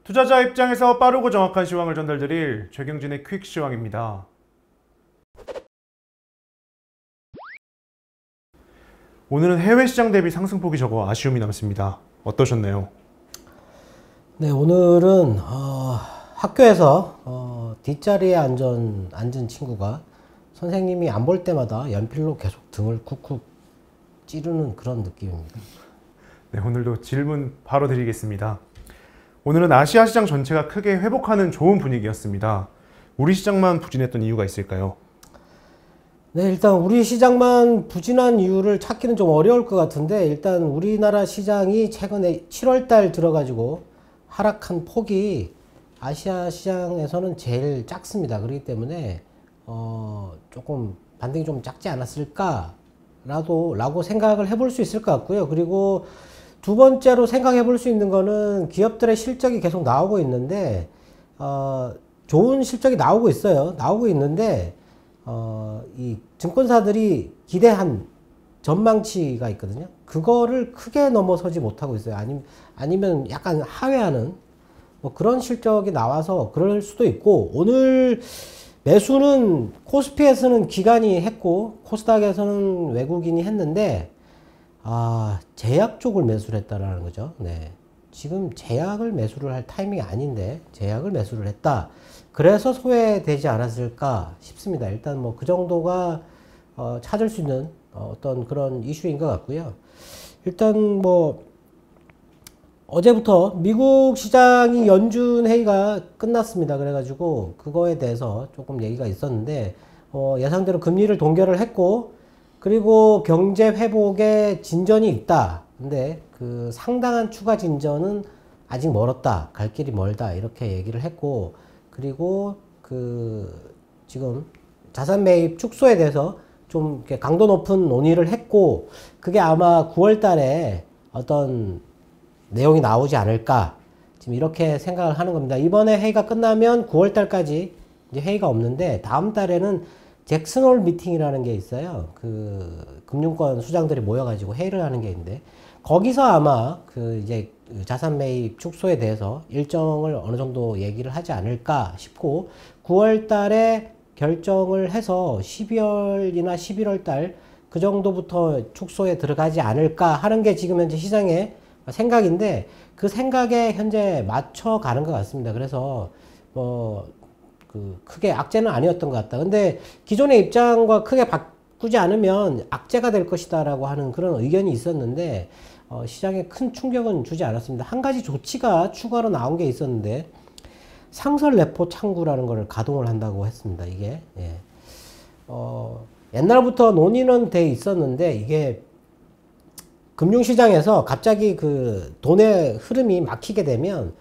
투자자 입장에서 빠르고 정확한 시황을 전달드릴 최경진의 퀵 시황입니다. 오늘은 해외 시장 대비 상승폭이 적어 아쉬움이 남습니다. 어떠셨나요? 네, 오늘은 학교에서 뒷자리에 앉은 친구가 선생님이 안 볼 때마다 연필로 계속 등을 쿡쿡 찌르는 그런 느낌입니다. 네, 오늘도 질문 바로 드리겠습니다. 오늘은 아시아 시장 전체가 크게 회복하는 좋은 분위기였습니다. 우리 시장만 부진했던 이유가 있을까요? 네, 일단 우리 시장만 부진한 이유를 찾기는 좀 어려울 것 같은데, 일단 우리나라 시장이 최근에 7월달 들어가지고 하락한 폭이 아시아 시장에서는 제일 작습니다. 그렇기 때문에 조금 반등이 좀 작지 않았을까 라고 생각을 해볼 수 있을 것 같고요. 그리고 두 번째로 생각해 볼 수 있는 거는 기업들의 실적이 계속 나오고 있는데, 좋은 실적이 나오고 있어요. 나오고 있는데, 이 증권사들이 기대한 전망치가 있거든요. 그거를 크게 넘어서지 못하고 있어요. 아니면 약간 하회하는 뭐 그런 실적이 나와서 그럴 수도 있고, 오늘 매수는 코스피에서는 기관이 했고 코스닥에서는 외국인이 했는데, 제약 쪽을 매수를 했다라는 거죠. 네. 지금 제약을 매수를 할 타이밍이 아닌데 제약을 매수를 했다. 그래서 소외되지 않았을까 싶습니다. 일단 뭐 그 정도가 찾을 수 있는 어떤 그런 이슈인 것 같고요. 일단 뭐 어제부터 미국 시장이 연준 회의가 끝났습니다. 그래가지고 그거에 대해서 조금 얘기가 있었는데, 예상대로 금리를 동결을 했고, 그리고 경제 회복에 진전이 있다. 근데 그 상당한 추가 진전은 아직 멀었다. 갈 길이 멀다. 이렇게 얘기를 했고, 그리고 지금 자산 매입 축소에 대해서 좀 이렇게 강도 높은 논의를 했고, 그게 아마 9월 달에 어떤 내용이 나오지 않을까. 지금 이렇게 생각을 하는 겁니다. 이번에 회의가 끝나면 9월 달까지 이제 회의가 없는데, 다음 달에는 잭슨홀 미팅이라는 게 있어요. 그 금융권 수장들이 모여가지고 회의를 하는 게 있는데, 거기서 아마 이제 자산 매입 축소에 대해서 일정을 어느 정도 얘기를 하지 않을까 싶고, 9월 달에 결정을 해서 12월이나 11월 달 그 정도부터 축소에 들어가지 않을까 하는 게 지금 현재 시장의 생각인데, 그 생각에 현재 맞춰가는 것 같습니다. 그래서 크게 악재는 아니었던 것 같다. 근데 기존의 입장과 크게 바꾸지 않으면 악재가 될 것이다 라고 하는 그런 의견이 있었는데, 시장에 큰 충격은 주지 않았습니다. 한 가지 조치가 추가로 나온 게 있었는데, 상설 레포 창구라는 걸 가동을 한다고 했습니다. 이게 옛날부터 논의는 돼 있었는데, 이게 금융시장에서 갑자기 그 돈의 흐름이 막히게 되면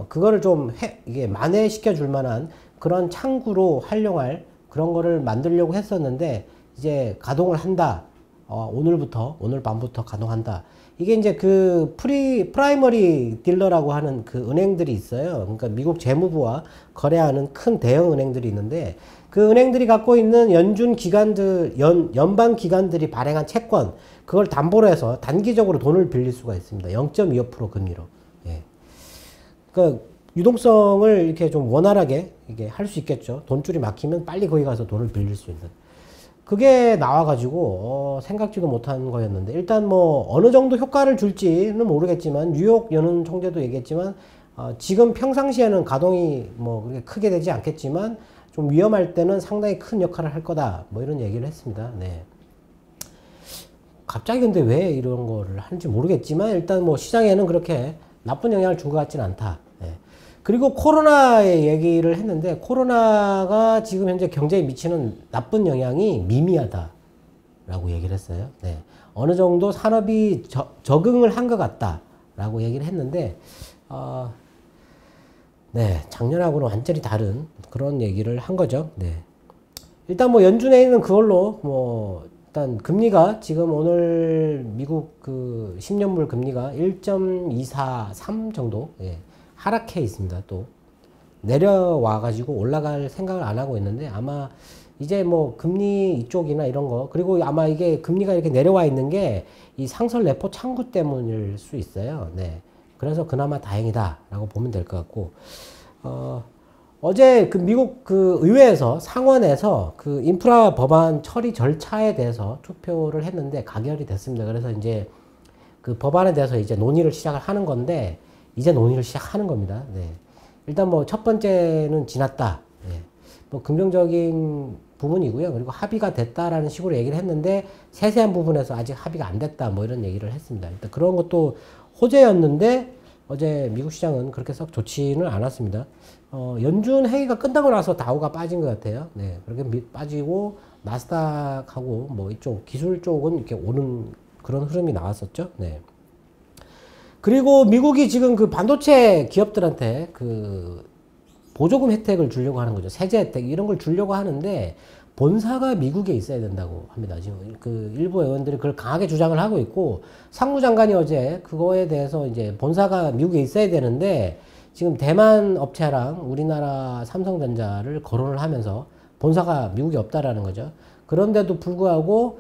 그거를 좀 이게 만회시켜 줄 만한 그런 창구로 활용할 그런 거를 만들려고 했었는데, 이제 가동을 한다. 오늘 밤부터 가동한다. 이게 이제 그 프라이머리 딜러라고 하는 그 은행들이 있어요. 그러니까 미국 재무부와 거래하는 큰 대형 은행들이 있는데, 그 은행들이 갖고 있는 연준 기관들, 연방 기관들이 발행한 채권, 그걸 담보로 해서 단기적으로 돈을 빌릴 수가 있습니다. 0.25% 금리로. 예. 그러니까 유동성을 이렇게 좀 원활하게 이게 할 수 있겠죠. 돈줄이 막히면 빨리 거기 가서 돈을 빌릴 수 있는. 그게 나와가지고 생각지도 못한 거였는데, 일단 뭐 어느 정도 효과를 줄지는 모르겠지만, 뉴욕 연은 총재도 얘기했지만, 지금 평상시에는 가동이 뭐 그렇게 크게 되지 않겠지만 좀 위험할 때는 상당히 큰 역할을 할 거다. 뭐 이런 얘기를 했습니다. 네. 갑자기 근데 왜 이런 거를 하는지 모르겠지만, 일단 뭐 시장에는 그렇게 나쁜 영향을 준 것 같지는 않다. 네. 그리고 코로나의 얘기를 했는데, 코로나가 지금 현재 경제에 미치는 나쁜 영향이 미미하다라고 얘기를 했어요. 네. 어느 정도 산업이 적응을 한 것 같다라고 얘기를 했는데, 네, 작년하고는 완전히 다른 그런 얘기를 한 거죠. 네. 일단 뭐 연준에는 그걸로 뭐 일단 금리가 지금 오늘 미국 그 10년물 금리가 1.243 정도 하락해 있습니다. 또 내려와 가지고 올라갈 생각을 안 하고 있는데, 아마 이제 뭐 금리 이쪽이나 이런 거, 그리고 아마 이게 금리가 이렇게 내려와 있는 게 이 상설 레포 창구 때문일 수 있어요. 네. 그래서 그나마 다행이다라고 보면 될 것 같고, 어제 그 미국 그 의회에서 상원에서 그 인프라 법안 처리 절차에 대해서 투표를 했는데 가결이 됐습니다. 그래서 이제 그 법안에 대해서 이제 논의를 시작을 하는 건데, 이제 논의를 시작하는 겁니다. 네. 일단 뭐 첫 번째는 지났다. 네. 뭐 긍정적인 부분이고요. 그리고 합의가 됐다라는 식으로 얘기를 했는데 세세한 부분에서 아직 합의가 안 됐다. 뭐 이런 얘기를 했습니다. 일단 그런 것도 호재였는데 어제 미국 시장은 그렇게 썩 좋지는 않았습니다. 연준 회의가 끝나고 나서 다우가 빠진 것 같아요. 네. 그렇게 빠지고 나스닥하고 뭐 이쪽 기술 쪽은 이렇게 오는 그런 흐름이 나왔었죠. 네. 그리고 미국이 지금 그 반도체 기업들한테 그 보조금 혜택을 주려고 하는 거죠. 세제 혜택 이런 걸 주려고 하는데 본사가 미국에 있어야 된다고 합니다. 지금 그 일부 의원들이 그걸 강하게 주장을 하고 있고, 상무장관이 어제 그거에 대해서 이제 본사가 미국에 있어야 되는데 지금 대만 업체랑 우리나라 삼성전자를 거론을 하면서 본사가 미국에 없다라는 거죠. 그런데도 불구하고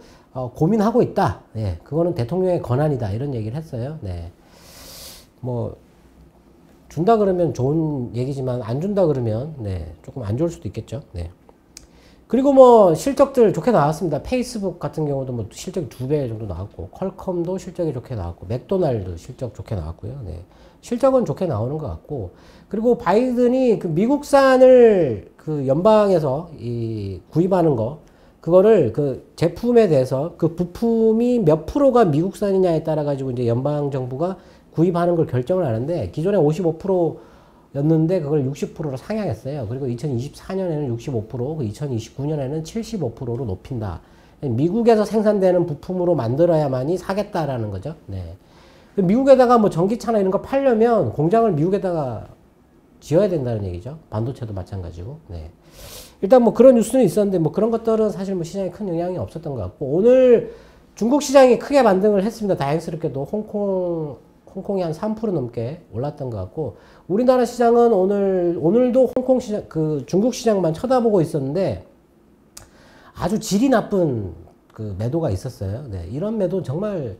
고민하고 있다. 예, 그거는 대통령의 권한이다. 이런 얘기를 했어요. 네. 뭐 준다 그러면 좋은 얘기지만 안 준다 그러면 네, 조금 안 좋을 수도 있겠죠. 네. 그리고 뭐 실적들 좋게 나왔습니다. 페이스북 같은 경우도 뭐 실적이 2배 정도 나왔고, 퀄컴도 실적이 좋게 나왔고, 맥도날드 실적 좋게 나왔고요. 네. 실적은 좋게 나오는 것 같고, 그리고 바이든이 그 미국산을 그 연방에서 구입하는 거, 그거를 그 제품에 대해서 그 부품이 몇 프로가 미국산이냐에 따라 가지고 이제 연방 정부가 구입하는 걸 결정을 하는데, 기존에 55%였는데 그걸 60%로 상향했어요. 그리고 2024년에는 65%, 2029년에는 75%로 높인다. 미국에서 생산되는 부품으로 만들어야만이 사겠다라는 거죠. 네. 미국에다가 뭐 전기차나 이런 거 팔려면 공장을 미국에다가 지어야 된다는 얘기죠. 반도체도 마찬가지고. 네. 일단 뭐 그런 뉴스는 있었는데 뭐 그런 것들은 사실 뭐 시장에 큰 영향이 없었던 것 같고, 오늘 중국 시장이 크게 반등을 했습니다. 다행스럽게도 홍콩이 한 3% 넘게 올랐던 것 같고, 우리나라 시장은 오늘도 홍콩 시장, 그 중국 시장만 쳐다보고 있었는데 아주 질이 나쁜 그 매도가 있었어요. 네, 이런 매도 정말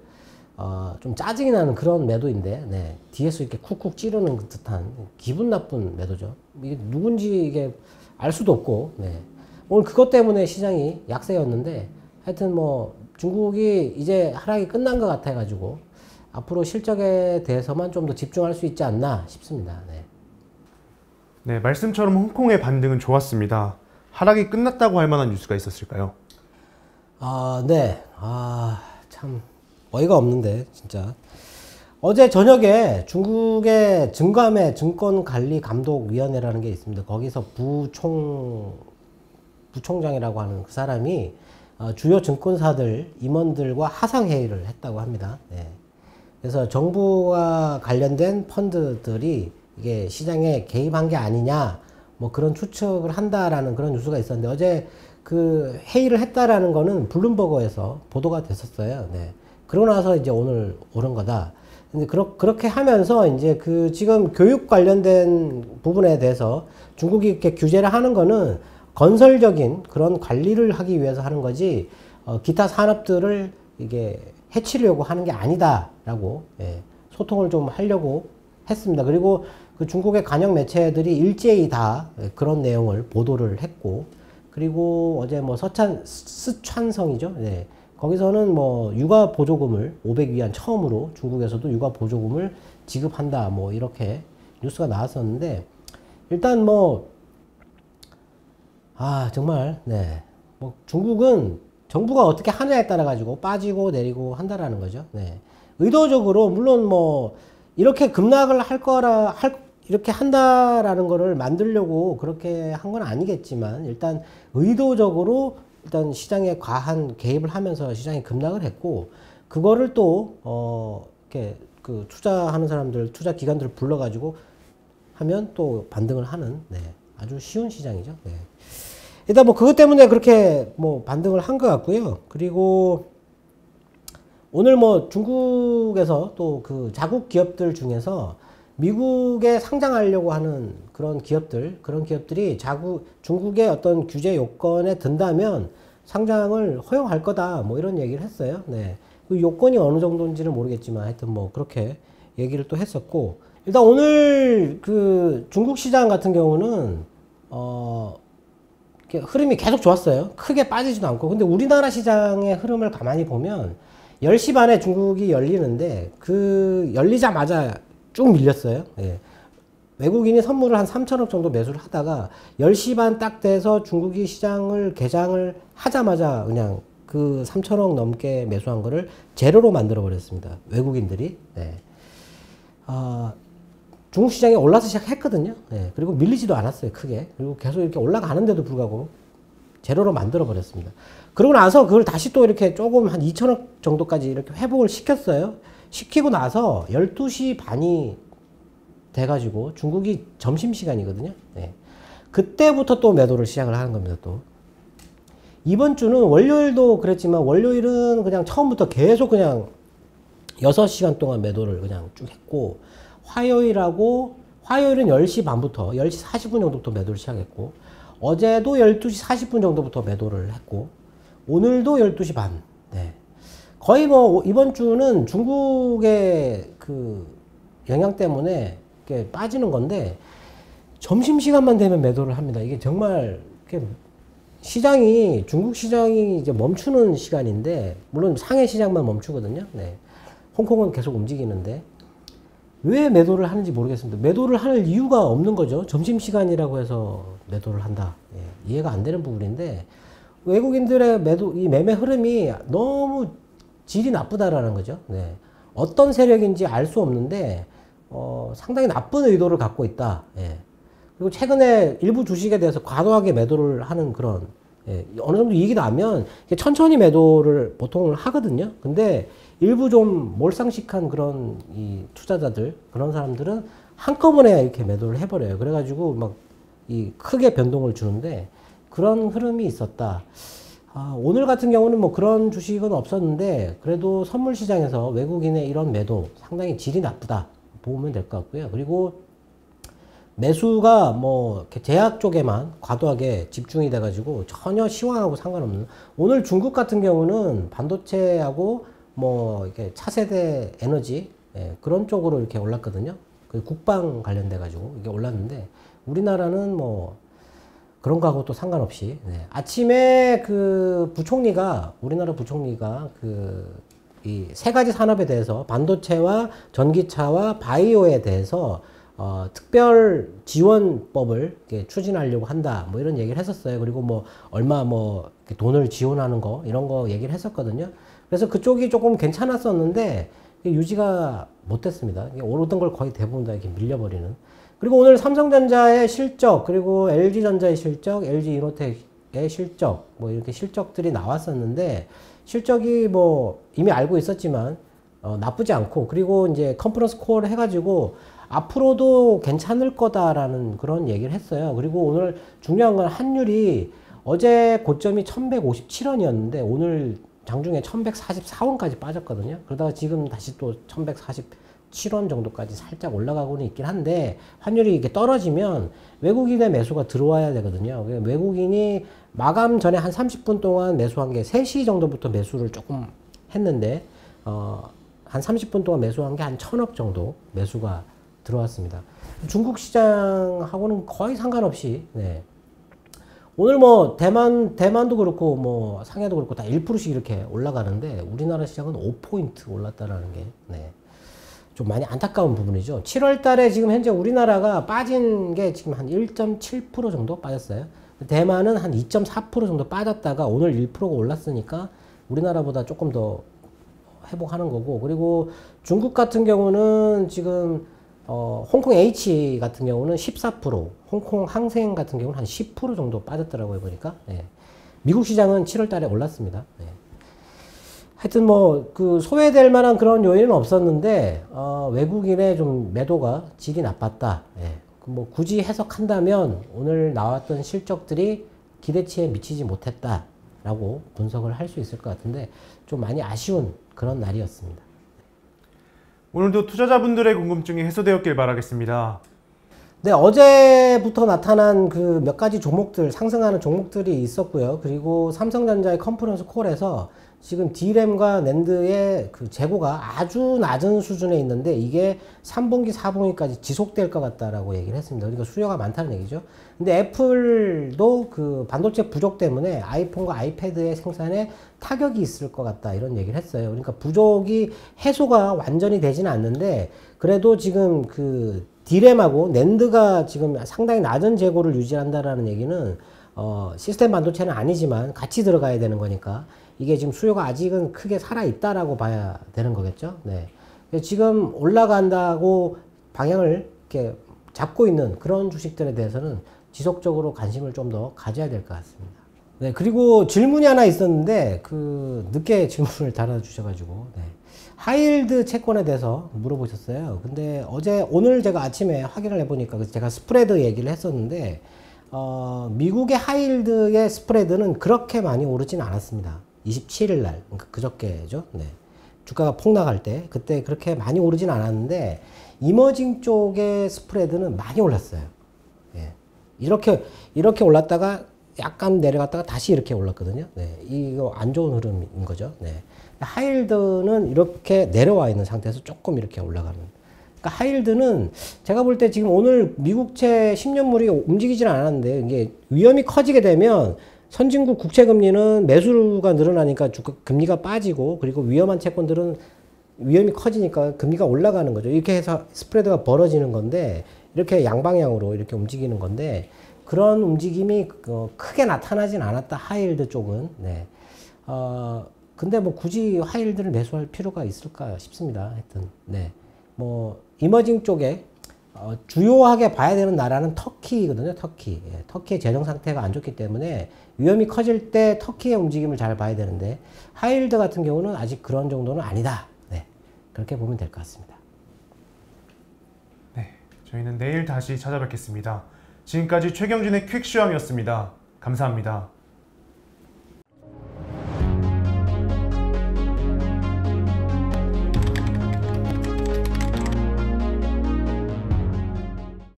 좀 짜증이 나는 그런 매도인데, 네, 뒤에서 이렇게 쿡쿡 찌르는 듯한 기분 나쁜 매도죠. 이게 누군지 이게 알 수도 없고, 네. 오늘 그것 때문에 시장이 약세였는데, 하여튼 뭐 중국이 이제 하락이 끝난 것 같아가지고 앞으로 실적에 대해서만 좀 더 집중할 수 있지 않나 싶습니다. 네. 네, 말씀처럼 홍콩의 반등은 좋았습니다. 하락이 끝났다고 할 만한 뉴스가 있었을까요? 네. 참 어이가 없는데 진짜. 어제 저녁에 중국의 증감회 증권관리감독위원회라는 게 있습니다. 거기서 부총장이라고 하는 그 사람이 주요 증권사들 임원들과 하상회의를 했다고 합니다. 네. 그래서 정부와 관련된 펀드들이 이게 시장에 개입한 게 아니냐, 뭐 그런 추측을 한다라는 그런 뉴스가 있었는데, 어제 그 회의를 했다라는 거는 블룸버그에서 보도가 됐었어요. 네. 그러고 나서 이제 오늘 오른 거다. 근데 그렇게 하면서 이제 그 지금 교육 관련된 부분에 대해서 중국이 이렇게 규제를 하는 거는 건설적인 그런 관리를 하기 위해서 하는 거지, 기타 산업들을 이게 해치려고 하는 게 아니다라고, 예, 소통을 좀 하려고 했습니다. 그리고 그 중국의 관영 매체들이 일제히 다 그런 내용을 보도를 했고, 그리고 어제 뭐 스촨성이죠. 네. 거기서는 뭐 육아 보조금을 500위안 처음으로 중국에서도 육아 보조금을 지급한다, 뭐 이렇게 뉴스가 나왔었는데, 일단 뭐 정말, 네, 뭐 중국은 정부가 어떻게 하느냐에 따라 가지고 빠지고 내리고 한다라는 거죠. 네. 의도적으로 물론 뭐 이렇게 급락을 이렇게 한다라는 거를 만들려고 그렇게 한 건 아니겠지만, 일단 의도적으로 일단 시장에 과한 개입을 하면서 시장이 급락을 했고, 그거를 또 이렇게 그 투자하는 사람들, 투자 기관들을 불러가지고 하면 또 반등을 하는, 네, 아주 쉬운 시장이죠. 네. 일단 뭐 그것 때문에 그렇게 뭐 반등을 한 것 같고요. 그리고 오늘 뭐 중국에서 또 그 자국 기업들 중에서 미국에 상장하려고 하는 그런 기업들이 중국의 어떤 규제 요건에 든다면 상장을 허용할 거다, 뭐 이런 얘기를 했어요. 네. 그 요건이 어느 정도인지는 모르겠지만 하여튼 뭐 그렇게 얘기를 또 했었고, 일단 오늘 그 중국 시장 같은 경우는 이렇게 흐름이 계속 좋았어요. 크게 빠지지도 않고. 근데 우리나라 시장의 흐름을 가만히 보면 10시 반에 중국이 열리는데 그 열리자마자 쭉 밀렸어요. 예. 외국인이 선물을 한 3천억 정도 매수를 하다가 10시 반 딱 돼서 중국이 시장을 개장을 하자마자 그냥 그 3천억 넘게 매수한 거를 제로로 만들어 버렸습니다. 외국인들이. 네. 중국 시장이 올라서 시작했거든요. 네. 그리고 밀리지도 않았어요. 크게. 그리고 계속 이렇게 올라가는데도 불구하고 제로로 만들어 버렸습니다. 그러고 나서 그걸 다시 또 이렇게 조금 한 2천억 정도까지 이렇게 회복을 시켰어요. 시키고 나서 12시 반이 돼가지고 중국이 점심시간이거든요. 네. 그때부터 또 매도를 시작을 하는 겁니다. 또 이번 주는 월요일도 그랬지만 월요일은 그냥 처음부터 계속 그냥 6시간 동안 매도를 그냥 쭉 했고, 화요일은 10시 반부터 10시 40분 정도부터 매도를 시작했고, 어제도 12시 40분 정도부터 매도를 했고, 오늘도 12시 반. 네. 거의 뭐 이번 주는 중국의 그 영향 때문에 이렇게 빠지는 건데 점심시간만 되면 매도를 합니다. 이게 정말 시장이, 중국 시장이 이제 멈추는 시간인데, 물론 상해 시장만 멈추거든요. 네. 홍콩은 계속 움직이는데 왜 매도를 하는지 모르겠습니다. 매도를 할 이유가 없는 거죠. 점심시간이라고 해서 매도를 한다. 예, 이해가 안 되는 부분인데, 외국인들의 이 매매 흐름이 너무 질이 나쁘다라는 거죠. 네. 어떤 세력인지 알 수 없는데 상당히 나쁜 의도를 갖고 있다. 예. 그리고 최근에 일부 주식에 대해서 과도하게 매도를 하는 그런, 예, 어느 정도 이익이 나면 천천히 매도를 보통 하거든요. 근데 일부 좀 몰상식한 그런 이 투자자들, 그런 사람들은 한꺼번에 이렇게 매도를 해버려요. 그래가지고 막 이 크게 변동을 주는데 그런 흐름이 있었다. 오늘 같은 경우는 뭐 그런 주식은 없었는데 그래도 선물 시장에서 외국인의 이런 매도 상당히 질이 나쁘다 보면 될 것 같고요. 그리고 매수가 뭐 이렇게 제약 쪽에만 과도하게 집중이 돼가지고 전혀 시황하고 상관없는, 오늘 중국 같은 경우는 반도체하고 뭐 이렇게 차세대 에너지, 예, 그런 쪽으로 이렇게 올랐거든요. 그 국방 관련돼 가지고 이게 올랐는데, 우리나라는 뭐 그런 거하고 또 상관없이, 네. 아침에 그 우리나라 부총리가 이 세 가지 산업에 대해서 반도체와 전기차와 바이오에 대해서 특별 지원법을 추진하려고 한다. 뭐 이런 얘기를 했었어요. 그리고 뭐 얼마 뭐 돈을 지원하는 거 이런 거 얘기를 했었거든요. 그래서 그쪽이 조금 괜찮았었는데 유지가 못됐습니다. 오르던 걸 거의 대부분 다 이렇게 밀려버리는. 그리고 오늘 삼성전자의 실적, 그리고 LG전자의 실적, LG이노텍의 실적, 뭐 이렇게 실적들이 나왔었는데, 실적이 뭐 이미 알고 있었지만 나쁘지 않고, 그리고 이제 컨퍼런스 콜을 해가지고 앞으로도 괜찮을 거다라는 그런 얘기를 했어요. 그리고 오늘 중요한 건 환율이 어제 고점이 1157원이었는데 오늘 장중에 1144원까지 빠졌거든요. 그러다가 지금 다시 또 1147원 정도까지 살짝 올라가고는 있긴 한데, 환율이 이렇게 떨어지면 외국인의 매수가 들어와야 되거든요. 외국인이 마감 전에 한 30분 동안 매수한 게 3시 정도부터 매수를 조금 했는데 한 30분 동안 매수한 게 한 1000억 정도 매수가 들어왔습니다. 중국 시장하고는 거의 상관없이, 네. 오늘 뭐 대만도 그렇고 뭐 상해도 그렇고 다 1%씩 이렇게 올라가는데 우리나라 시장은 5포인트 올랐다라는 게, 네, 좀 많이 안타까운 부분이죠. 7월 달에 지금 현재 우리나라가 빠진 게 지금 한 1.7% 정도 빠졌어요. 대만은 한 2.4% 정도 빠졌다가 오늘 1%가 올랐으니까 우리나라보다 조금 더 회복하는 거고, 그리고 중국 같은 경우는 지금 홍콩 H 같은 경우는 14%, 홍콩 항생 같은 경우는 한 10% 정도 빠졌더라고요, 보니까. 네. 미국 시장은 7월 달에 올랐습니다. 네. 하여튼 뭐 그 소외될 만한 그런 요인은 없었는데 외국인의 좀 매도가 질이 나빴다. 네. 뭐 굳이 해석한다면 오늘 나왔던 실적들이 기대치에 미치지 못했다라고 분석을 할 수 있을 것 같은데, 좀 많이 아쉬운 그런 날이었습니다. 오늘도 투자자분들의 궁금증이 해소되었길 바라겠습니다. 네, 어제부터 나타난 그 몇 가지 종목들, 상승하는 종목들이 있었고요. 그리고 삼성전자의 컨퍼런스 콜에서 지금 D램과 낸드의 그 재고가 아주 낮은 수준에 있는데 이게 3분기, 4분기까지 지속될 것 같다라고 얘기를 했습니다. 그러니까 수요가 많다는 얘기죠. 근데 애플도 그 반도체 부족 때문에 아이폰과 아이패드의 생산에 타격이 있을 것 같다 이런 얘기를 했어요. 그러니까 부족이 해소가 완전히 되지는 않는데 그래도 지금 그 D램하고 낸드가 지금 상당히 낮은 재고를 유지한다라는 얘기는 시스템 반도체는 아니지만 같이 들어가야 되는 거니까 이게 지금 수요가 아직은 크게 살아있다라고 봐야 되는 거겠죠. 네. 지금 올라간다고 방향을 이렇게 잡고 있는 그런 주식들에 대해서는 지속적으로 관심을 좀 더 가져야 될 것 같습니다. 네. 그리고 질문이 하나 있었는데, 늦게 질문을 달아주셔가지고, 네. 하이힐드 채권에 대해서 물어보셨어요. 근데 오늘 제가 아침에 확인을 해보니까 제가 스프레드 얘기를 했었는데, 미국의 하이힐드의 스프레드는 그렇게 많이 오르진 않았습니다. 27일 날, 그러니까 그저께죠. 네. 주가가 폭락할 때, 그때 그렇게 많이 오르진 않았는데, 이머징 쪽의 스프레드는 많이 올랐어요. 예. 이렇게 올랐다가 약간 내려갔다가 다시 이렇게 올랐거든요. 네. 이거 안 좋은 흐름인 거죠. 네. 하이힐드는 이렇게 내려와 있는 상태에서 조금 이렇게 올라가는. 그러니까 하이힐드는 제가 볼 때 지금 오늘 미국채 10년물이 움직이질 않았는데, 이게 위험이 커지게 되면 선진국 국채금리는 매수가 늘어나니까 금리가 빠지고, 그리고 위험한 채권들은 위험이 커지니까 금리가 올라가는 거죠. 이렇게 해서 스프레드가 벌어지는 건데, 이렇게 양방향으로 이렇게 움직이는 건데, 그런 움직임이 크게 나타나진 않았다, 하이힐드 쪽은. 네. 근데 뭐 굳이 하이힐드를 매수할 필요가 있을까 싶습니다. 하여튼, 네. 뭐, 이머징 쪽에 주요하게 봐야 되는 나라는 터키거든요. 터키. 예, 터키의 재정 상태가 안 좋기 때문에 위험이 커질 때 터키의 움직임을 잘 봐야 되는데 하이힐드 같은 경우는 아직 그런 정도는 아니다. 네, 그렇게 보면 될 것 같습니다. 네, 저희는 내일 다시 찾아뵙겠습니다. 지금까지 최경진의 퀵시황이었습니다. 감사합니다.